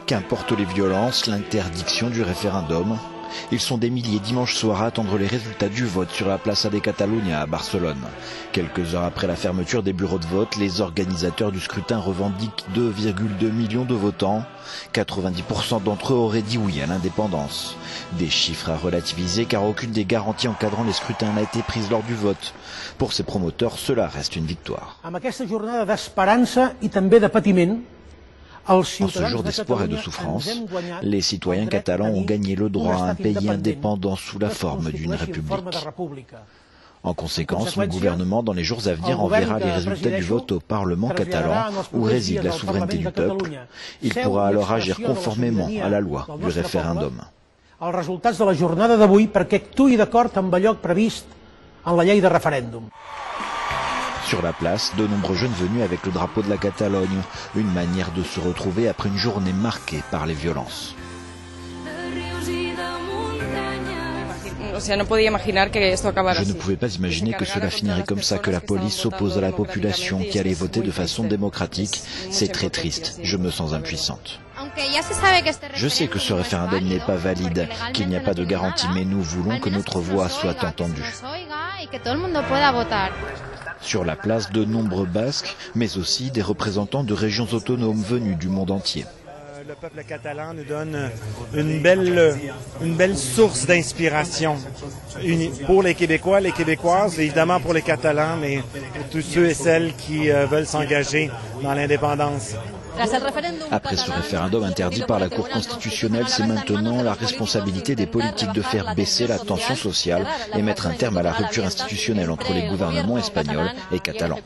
Qu'importe les violences, l'interdiction du référendum. Ils sont des milliers dimanche soir à attendre les résultats du vote sur la Plaça de Catalunya à Barcelone. Quelques heures après la fermeture des bureaux de vote, les organisateurs du scrutin revendiquent 2,2 millions de votants. 90% d'entre eux auraient dit oui à l'indépendance. Des chiffres à relativiser car aucune des garanties encadrant les scrutins n'a été prise lors du vote. Pour ces promoteurs, cela reste une victoire. En ce jour d'espoir et de souffrance, les citoyens catalans ont gagné le droit à un pays indépendant sous la forme d'une république. En conséquence, le gouvernement, dans les jours à venir, enverra les résultats du vote au Parlement catalan, où réside la souveraineté du peuple. Il pourra alors agir conformément à la loi du référendum. Els resultats de la jornada d'avui perquè actuï d'acord amb allò previst en la llei de referèndum. Sur la place, de nombreux jeunes venus avec le drapeau de la Catalogne, une manière de se retrouver après une journée marquée par les violences. Je ne pouvais pas imaginer que cela finirait comme ça, que la police s'oppose à la population qui allait voter de façon démocratique. C'est très triste, je me sens impuissante. Je sais que ce référendum n'est pas valide, qu'il n'y a pas de garantie, mais nous voulons que notre voix soit entendue. Sur la place, de nombreux Basques, mais aussi des représentants de régions autonomes venus du monde entier. Le peuple catalan nous donne une belle source d'inspiration pour les Québécois, les Québécoises, évidemment pour les Catalans, mais pour tous ceux et celles qui veulent s'engager dans l'indépendance. Après ce référendum interdit par la Cour constitutionnelle, c'est maintenant la responsabilité des politiques de faire baisser la tension sociale et mettre un terme à la rupture institutionnelle entre les gouvernements espagnols et catalans.